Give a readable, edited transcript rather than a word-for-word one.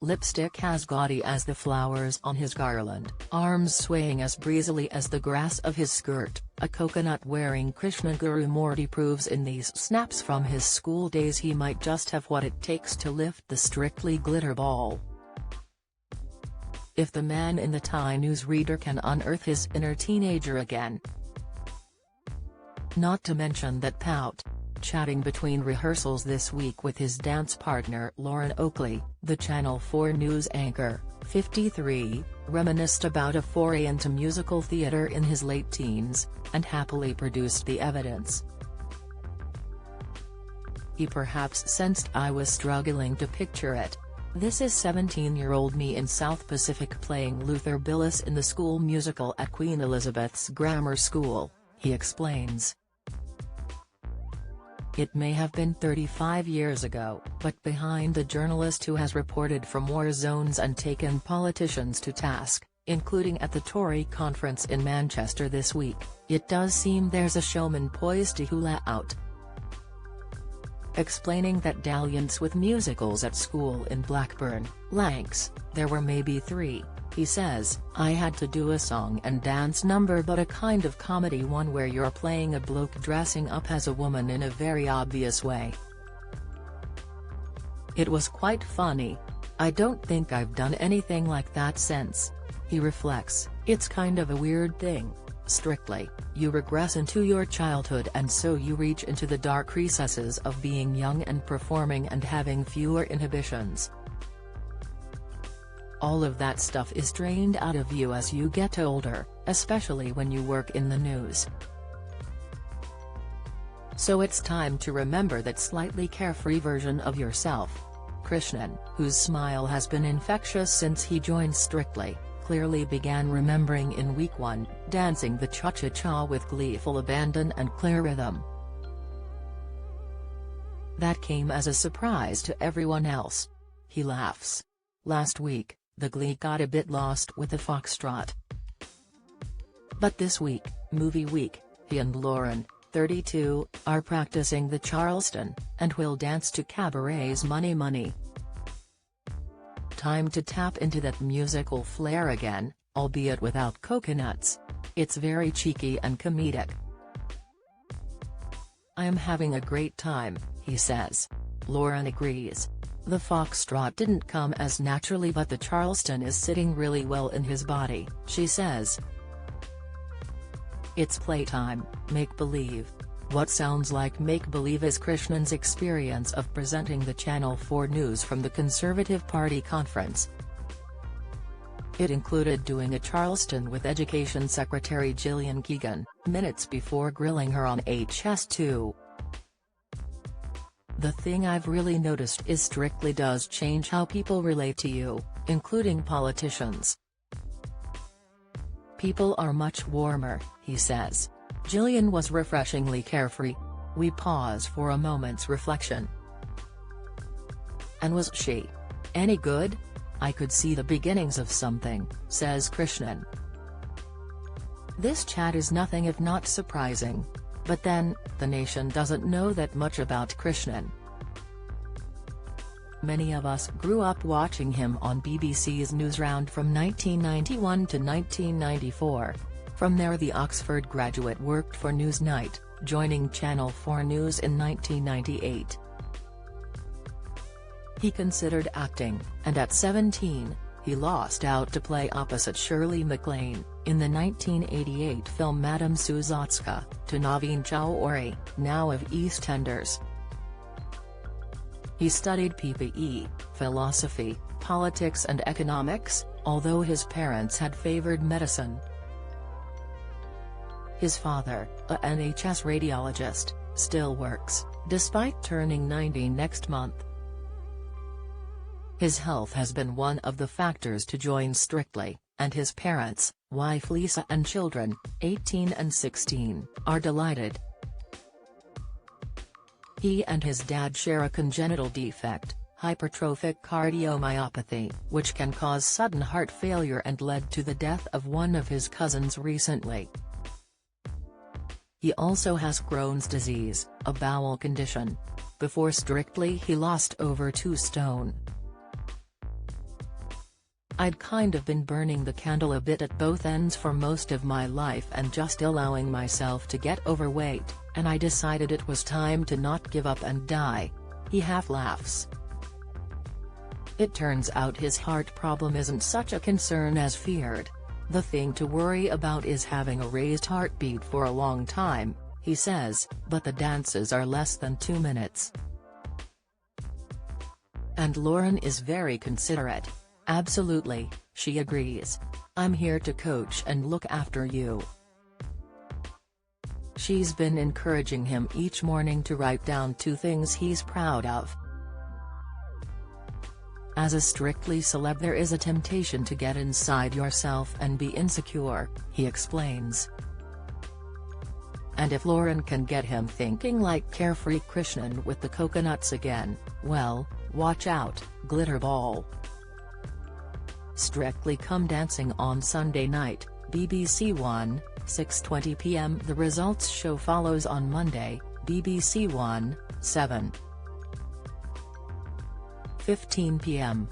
lipstick as gaudy as the flowers on his garland, arms swaying as breezily as the grass of his skirt. A coconut-wearing Krishnan Guru Murthy proves in these snaps from his school days he might just have what it takes to lift the Strictly glitter ball. If the man in the Thai newsreader can unearth his inner teenager again. Not to mention that pout. Chatting between rehearsals this week with his dance partner Lauren Oakley, the Channel 4 news anchor, 53, reminisced about a foray into musical theatre in his late teens, and happily produced the evidence. He perhaps sensed I was struggling to picture it. This is 17-year-old me in South Pacific playing Luther Billis in the school musical at Queen Elizabeth's Grammar School, he explains. It may have been 35 years ago, but behind the journalist who has reported from war zones and taken politicians to task, including at the Tory conference in Manchester this week, it does seem there's a showman poised to hula out. Explaining that dalliance with musicals at school in Blackburn, Lancs, there were maybe 3. He says, I had to do a song and dance number, but a kind of comedy one where you're playing a bloke dressing up as a woman in a very obvious way. It was quite funny. I don't think I've done anything like that since. He reflects, it's kind of a weird thing. Strictly, you regress into your childhood and so you reach into the dark recesses of being young and performing and having fewer inhibitions. All of that stuff is drained out of you as you get older, especially when you work in the news. So it's time to remember that slightly carefree version of yourself. Krishnan, whose smile has been infectious since he joined Strictly, clearly began remembering in week 1, dancing the cha-cha-cha with gleeful abandon and clear rhythm. That came as a surprise to everyone else. He laughs. Last week, the glee got a bit lost with the foxtrot. But this week, movie week, he and Lauren, 32, are practicing the Charleston, and will dance to Cabaret's Money Money. Time to tap into that musical flair again, albeit without coconuts. It's very cheeky and comedic. I am having a great time, he says. Lauren agrees. The foxtrot didn't come as naturally, but the Charleston is sitting really well in his body, she says. It's playtime, make-believe. What sounds like make-believe is Krishnan's experience of presenting the Channel 4 news from the Conservative Party conference. It included doing a Charleston with Education Secretary Gillian Keegan, minutes before grilling her on HS2. The thing I've really noticed is Strictly does change how people relate to you, including politicians. People are much warmer, he says. Gillian was refreshingly carefree. We pause for a moment's reflection. And was she any good? I could see the beginnings of something, says Krishnan. This chat is nothing if not surprising. But then, the nation doesn't know that much about Krishnan. Many of us grew up watching him on BBC's Newsround from 1991 to 1994. From there the Oxford graduate worked for Newsnight, joining Channel 4 News in 1998. He considered acting, and at 17, he lost out to play opposite Shirley MacLaine, in the 1988 film Madame Suzotska, to Naveen Chowdhury, now of EastEnders. He studied PPE, philosophy, politics and economics, although his parents had favored medicine. His father, a NHS radiologist, still works, despite turning 90 next month. His health has been one of the factors to join Strictly, and his parents, wife Lisa and children, 18 and 16, are delighted. He and his dad share a congenital defect, hypertrophic cardiomyopathy, which can cause sudden heart failure and led to the death of one of his cousins recently. He also has Crohn's disease, a bowel condition. Before Strictly he lost over 2 stone. I'd kind of been burning the candle a bit at both ends for most of my life and just allowing myself to get overweight, and I decided it was time to not give up and die. He half laughs. It turns out his heart problem isn't such a concern as feared. The thing to worry about is having a raised heartbeat for a long time, he says, but the dances are less than 2 minutes. And Lauren is very considerate. Absolutely, she agrees. I'm here to coach and look after you. She's been encouraging him each morning to write down 2 things he's proud of. As a Strictly celeb, there is a temptation to get inside yourself and be insecure, he explains. And if Lauren can get him thinking like carefree Krishnan with the coconuts again, well, watch out, Glitterball. Strictly Come Dancing on Sunday night, BBC One, 6:20 p.m. The results show follows on Monday, BBC One, 7:15 p.m.